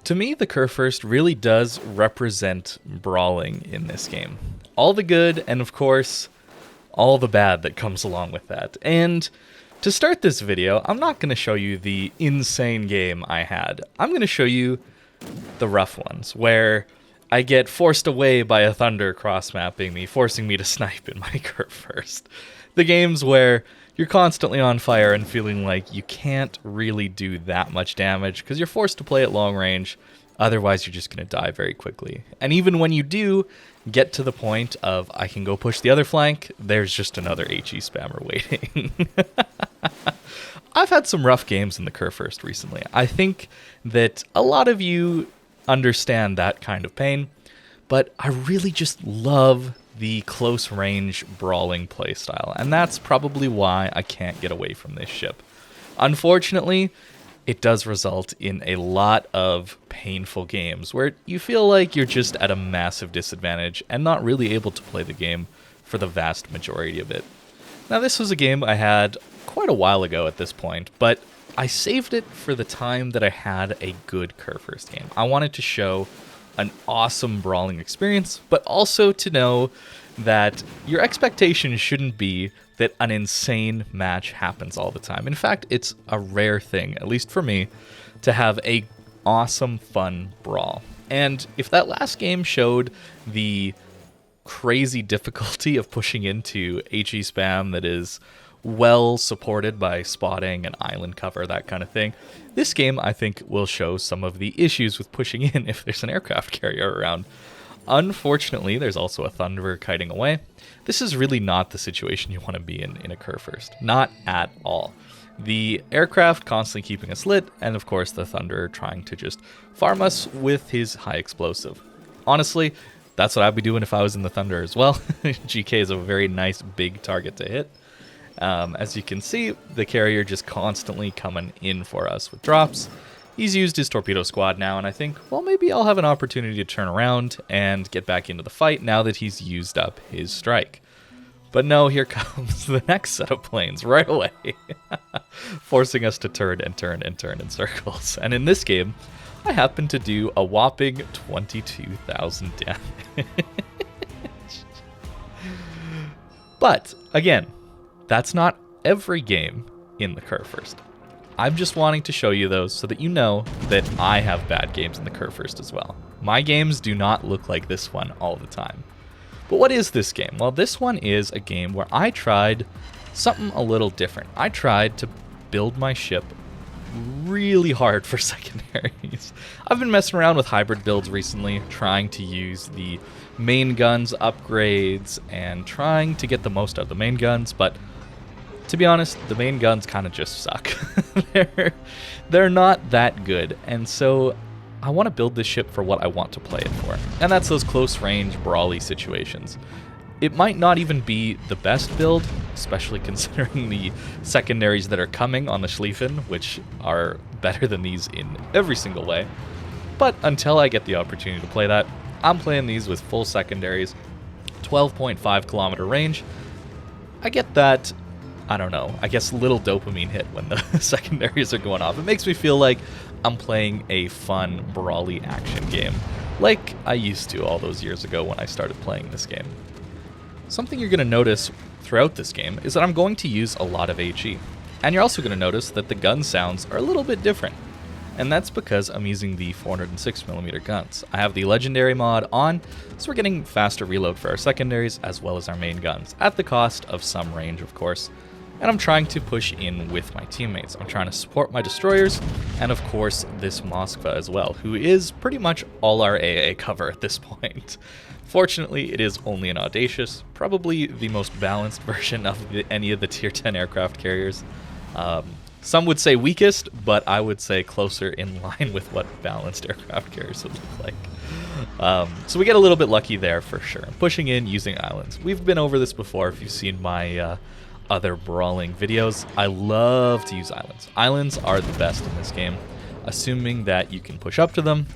To me, the Kurfürst really does represent brawling in this game. All the good, and of course, all the bad that comes along with that. And to start this video, I'm not going to show you the insane game I had. I'm going to show you the rough ones, where I get forced away by a thunder cross-mapping me, forcing me to snipe in my Kurfürst. The games where you're constantly on fire and feeling like you can't really do that much damage because you're forced to play at long range, otherwise you're just going to die very quickly. And even when you do get to the point of I can go push the other flank, there's just another HE spammer waiting. I've had some rough games in the Kurfürst recently. I think that a lot of you understand that kind of pain, but I really just love the close range brawling playstyle, and that's probably why I can't get away from this ship. Unfortunately, it does result in a lot of painful games where you feel like you're just at a massive disadvantage and not really able to play the game for the vast majority of it. Now, this was a game I had quite a while ago at this point, but I saved it for the time that I had a good Kurfürst game. I wanted to show an awesome brawling experience, but also to know that your expectations shouldn't be that an insane match happens all the time. In fact, it's a rare thing, at least for me, to have a awesome, fun brawl. And if that last game showed the crazy difficulty of pushing into HE spam that is well supported by spotting and island cover, that kind of thing, this game, I think, will show some of the issues with pushing in if there's an aircraft carrier around. Unfortunately, there's also a Thunderer kiting away. This is really not the situation you want to be in a Kurfürst. Not at all. The aircraft constantly keeping us lit, and of course the Thunderer trying to just farm us with his high explosive. Honestly, that's what I'd be doing if I was in the Thunder as well. GK is a very nice big target to hit. As you can see, the carrier just constantly coming in for us with drops. He's used his torpedo squad now, and I think, well, maybe I'll have an opportunity to turn around and get back into the fight now that he's used up his strike. But no, here comes the next set of planes right away, forcing us to turn and turn and turn in circles. And in this game, I happen to do a whopping 22,000 damage. But, again, that's not every game in the Kurfürst. I'm just wanting to show you those so that you know that I have bad games in the Kurfürst as well. My games do not look like this one all the time. But what is this game? Well, this one is a game where I tried something a little different. I tried to build my ship really hard for secondaries. I've been messing around with hybrid builds recently, trying to use the main guns upgrades and trying to get the most out of the main guns, but to be honest, the main guns kind of just suck. They're not that good, and so I want to build this ship for what I want to play it for, and that's those close-range, brawly situations. It might not even be the best build, especially considering the secondaries that are coming on the Schlieffen, which are better than these in every single way, but until I get the opportunity to play that, I'm playing these with full secondaries, 12.5 kilometer range. I get that, I don't know, I guess little dopamine hit when the secondaries are going off. It makes me feel like I'm playing a fun, brawly action game, like I used to all those years ago when I started playing this game. Something you're going to notice throughout this game is that I'm going to use a lot of HE, and you're also going to notice that the gun sounds are a little bit different, and that's because I'm using the 406mm guns. I have the legendary mod on, so we're getting faster reload for our secondaries as well as our main guns, at the cost of some range, of course. And I'm trying to push in with my teammates. I'm trying to support my destroyers, and of course this Moskva as well, who is pretty much all our AA cover at this point. Fortunately, it is only an Audacious, probably the most balanced version of any of the tier 10 aircraft carriers. Some would say weakest, but I would say closer in line with what balanced aircraft carriers would look like. So we get a little bit lucky there for sure. Pushing in using islands. We've been over this before if you've seen my other brawling videos. I love to use islands. Islands are the best in this game, assuming that you can push up to them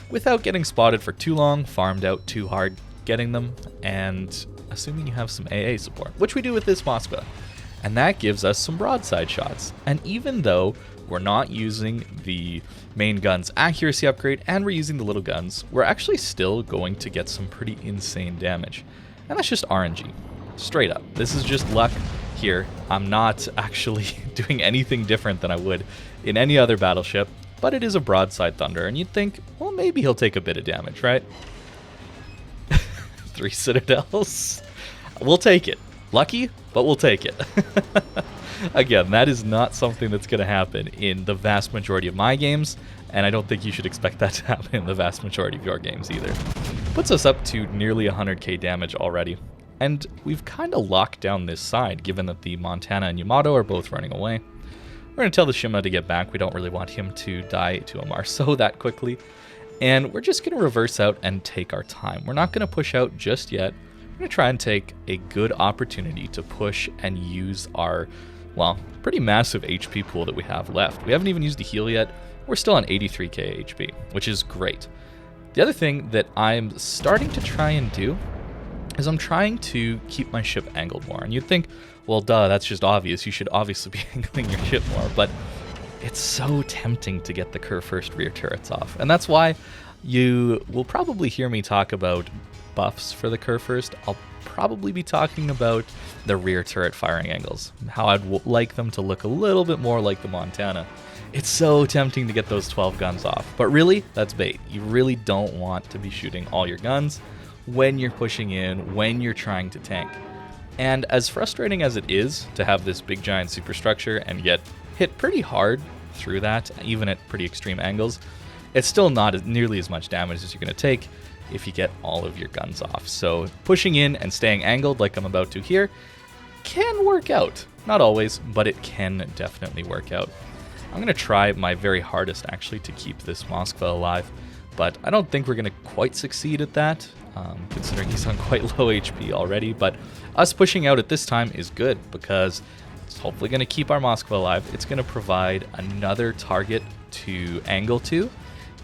without getting spotted for too long, farmed out too hard getting them, and assuming you have some AA support, which we do with this Moskva. And that gives us some broadside shots. And even though we're not using the main gun's accuracy upgrade, and we're using the little guns, we're actually still going to get some pretty insane damage. And that's just RNG. Straight up. This is just luck here. I'm not actually doing anything different than I would in any other battleship, but it is a broadside thunder, and you'd think, well, maybe he'll take a bit of damage, right? 3 citadels. We'll take it. Lucky, but we'll take it. Again, that is not something that's going to happen in the vast majority of my games, and I don't think you should expect that to happen in the vast majority of your games either. Puts us up to nearly 100k damage already, and we've kind of locked down this side, given that the Montana and Yamato are both running away. We're going to tell the Shima to get back. We don't really want him to die to a Marceau that quickly, and we're just going to reverse out and take our time. We're not going to push out just yet. We're going to try and take a good opportunity to push and use our, well, pretty massive HP pool that we have left. We haven't even used a heal yet. We're still on 83k HP, which is great. The other thing that I'm starting to try and do is I'm trying to keep my ship angled more. And you'd think, well, duh, that's just obvious. You should obviously be angling your ship more. But it's so tempting to get the Kurfürst rear turrets off. And that's why you will probably hear me talk about buffs for the Kurfürst. I'll probably be talking about the rear turret firing angles, how I'd like them to look a little bit more like the Montana. It's so tempting to get those 12 guns off, but really, that's bait. You really don't want to be shooting all your guns when you're pushing in, when you're trying to tank. And as frustrating as it is to have this big giant superstructure and get hit pretty hard through that, even at pretty extreme angles, it's still not nearly as much damage as you're going to take if you get all of your guns off. So pushing in and staying angled like I'm about to here can work out. Not always, but it can definitely work out. I'm going to try my very hardest actually to keep this Moskva alive, but I don't think we're going to quite succeed at that, considering he's on quite low HP already. But us pushing out at this time is good because it's hopefully going to keep our Moskva alive. It's going to provide another target to angle to,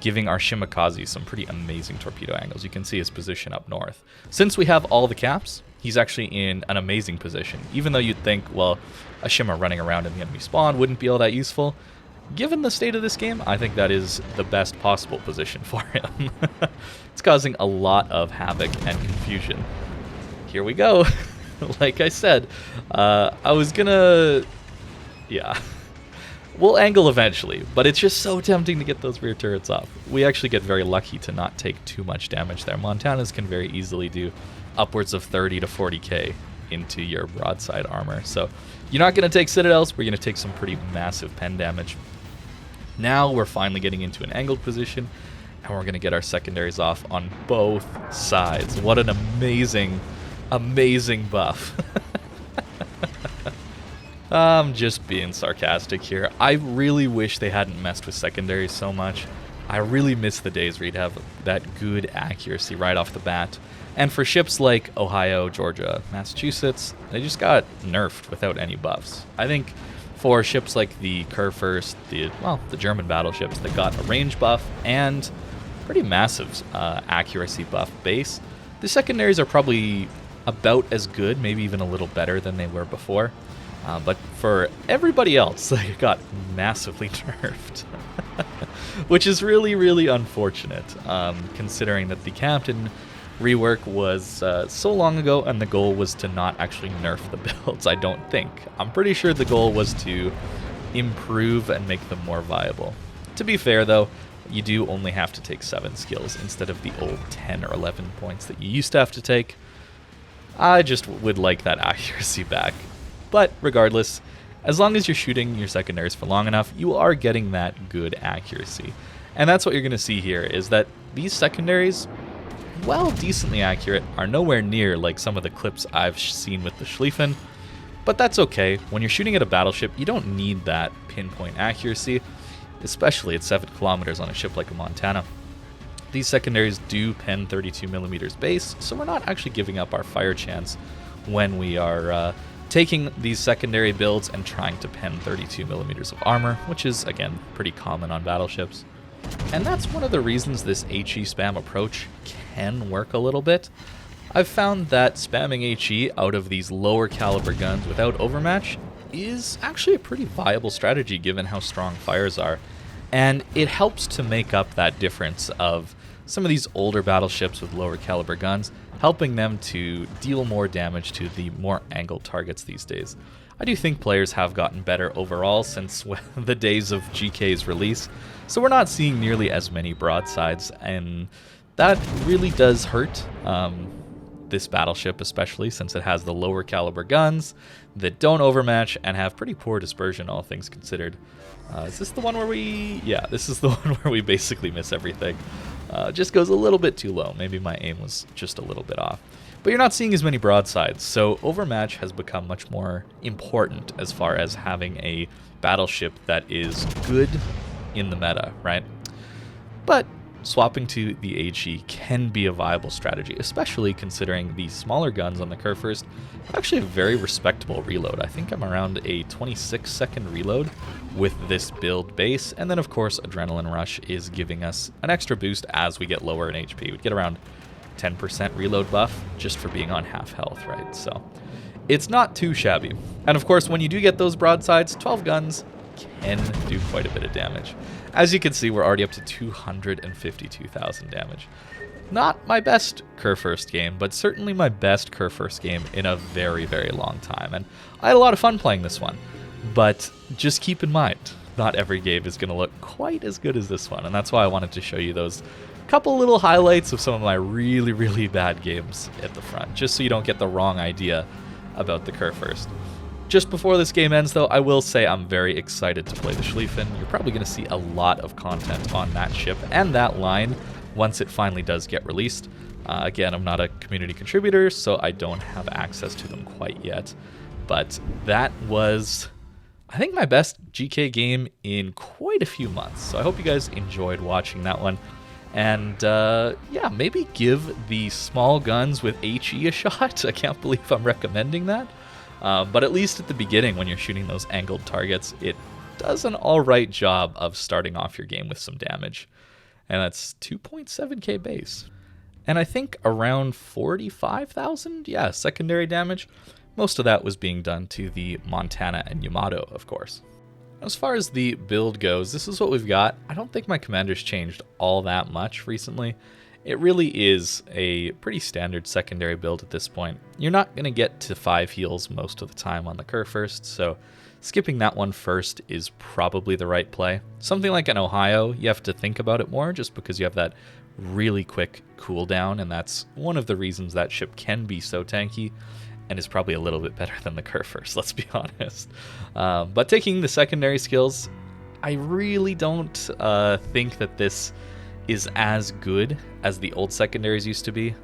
giving our Shimakaze some pretty amazing torpedo angles. You can see his position up north. Since we have all the caps, he's actually in an amazing position. Even though you'd think, well, a Shima running around in the enemy spawn wouldn't be all that useful, given the state of this game, I think that is the best possible position for him. It's causing a lot of havoc and confusion. Here we go. Like I said, I was gonna... yeah. We'll angle eventually, but it's just so tempting to get those rear turrets off. We actually get very lucky to not take too much damage there. Montanas can very easily do upwards of 30 to 40k into your broadside armor. So you're not going to take citadels, we're going to take some pretty massive pen damage. Now we're finally getting into an angled position, and we're going to get our secondaries off on both sides. What an amazing, amazing buff. I'm just being sarcastic here. I really wish they hadn't messed with secondaries so much. I really miss the days where you'd have that good accuracy right off the bat. And for ships like Ohio, Georgia, Massachusetts, they just got nerfed without any buffs. I think for ships like the Kurfürst, the German battleships that got a range buff and pretty massive accuracy buff base, the secondaries are probably about as good, maybe even a little better than they were before. But for everybody else, they got massively nerfed. Which is really, really unfortunate, considering that the captain rework was so long ago, and the goal was to not actually nerf the builds, I don't think. I'm pretty sure the goal was to improve and make them more viable. To be fair, though, you do only have to take 7 skills instead of the old 10 or 11 points that you used to have to take. I just would like that accuracy back. But regardless, as long as you're shooting your secondaries for long enough, you are getting that good accuracy. And that's what you're going to see here, is that these secondaries, while decently accurate, are nowhere near like some of the clips I've seen with the Schlieffen. But that's okay. When you're shooting at a battleship, you don't need that pinpoint accuracy, especially at 7 kilometers on a ship like a Montana. These secondaries do pen 32mm base, so we're not actually giving up our fire chance when we are taking these secondary builds and trying to pen 32mm of armor, which is, again, pretty common on battleships. And that's one of the reasons this HE spam approach can work a little bit. I've found that spamming HE out of these lower caliber guns without overmatch is actually a pretty viable strategy given how strong fires are. And it helps to make up that difference of some of these older battleships with lower caliber guns, helping them to deal more damage to the more angled targets these days. I do think players have gotten better overall since the days of GK's release, so we're not seeing nearly as many broadsides, and that really does hurt this battleship, especially since it has the lower caliber guns that don't overmatch and have pretty poor dispersion, all things considered. Is this the one where we... Yeah, this is the one where we basically miss everything. Just goes a little bit too low. Maybe my aim was just a little bit off. But you're not seeing as many broadsides, so overmatch has become much more important as far as having a battleship that is good in the meta, right? But swapping to the HE can be a viable strategy, especially considering the smaller guns on the Kurfürst actually have very respectable reload. I think I'm around a 26-second reload with this build base, and then of course Adrenaline Rush is giving us an extra boost as we get lower in HP. We'd get around 10% reload buff just for being on half health, right? So it's not too shabby. And of course, when you do get those broadsides, 12 guns can do quite a bit of damage. As you can see, we're already up to 252,000 damage. Not my best Kurfürst game, but certainly my best Kurfürst game in a very, very long time. And I had a lot of fun playing this one. But just keep in mind, not every game is going to look quite as good as this one. And that's why I wanted to show you those couple little highlights of some of my really, really bad games at the front, just so you don't get the wrong idea about the Kurfürst. Just before this game ends, though, I will say I'm very excited to play the Schlieffen. You're probably going to see a lot of content on that ship and that line once it finally does get released. Again, I'm not a community contributor, so I don't have access to them quite yet. But that was, I think, my best GK game in quite a few months. So I hope you guys enjoyed watching that one. And yeah, maybe give the small guns with HE a shot. I can't believe I'm recommending that. But at least at the beginning, when you're shooting those angled targets, it does an alright job of starting off your game with some damage. And that's 2.7k base. And I think around 45,000, yeah, secondary damage. Most of that was being done to the Montana and Yamato, of course. As far as the build goes, this is what we've got. I don't think my commander's changed all that much recently. It really is a pretty standard secondary build at this point. You're not going to get to 5 heals most of the time on the Kurfürst, so skipping that one first is probably the right play. Something like an Ohio, you have to think about it more just because you have that really quick cooldown, and that's one of the reasons that ship can be so tanky. And is probably a little bit better than the Kurfürst, let's be honest. But taking the secondary skills, I really don't think that this is as good as the old secondaries used to be.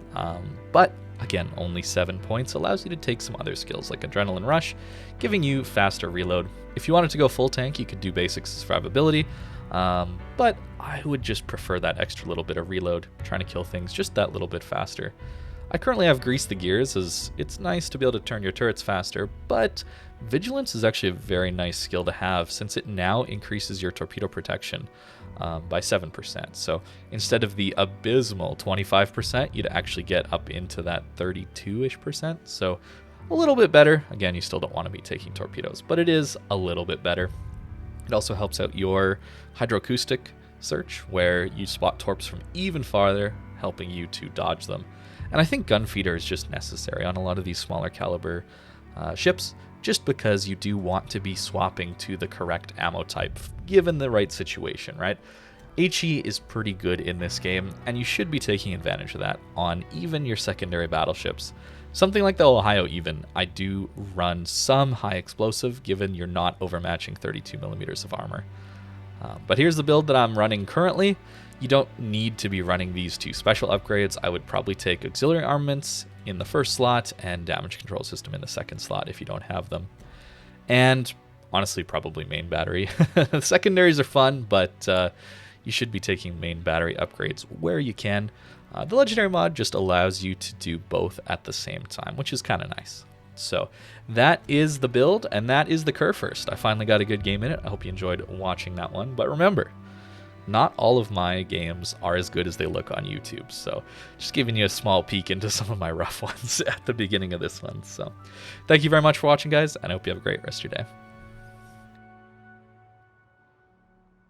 But again, only 7 points allows you to take some other skills like Adrenaline Rush, giving you faster reload. If you wanted to go full tank, you could do basic survivability. But I would just prefer that extra little bit of reload, trying to kill things just that little bit faster. I currently have Grease the Gears, as it's nice to be able to turn your turrets faster, but Vigilance is actually a very nice skill to have since it now increases your torpedo protection by 7%. So instead of the abysmal 25%, you'd actually get up into that 32-ish%. So a little bit better. Again, you still don't want to be taking torpedoes, but it is a little bit better. It also helps out your hydroacoustic search, where you spot torps from even farther, helping you to dodge them. And I think Gunfeeder is just necessary on a lot of these smaller caliber ships, just because you do want to be swapping to the correct ammo type, given the right situation, right? HE is pretty good in this game, and you should be taking advantage of that on even your secondary battleships. Something like the Ohio even, I do run some high explosive, given you're not overmatching 32mm of armor. But here's the build that I'm running currently. You don't need to be running these 2 special upgrades. I would probably take auxiliary armaments in the first slot and damage control system in the second slot if you don't have them. And honestly, probably main battery. Secondaries are fun, but you should be taking main battery upgrades where you can. The legendary mod just allows you to do both at the same time, which is kind of nice. So that is the build, and that is the Kurfürst. I finally got a good game in it. I hope you enjoyed watching that one. But remember, not all of my games are as good as they look on YouTube. So just giving you a small peek into some of my rough ones at the beginning of this one. So thank you very much for watching, guys, and I hope you have a great rest of your day.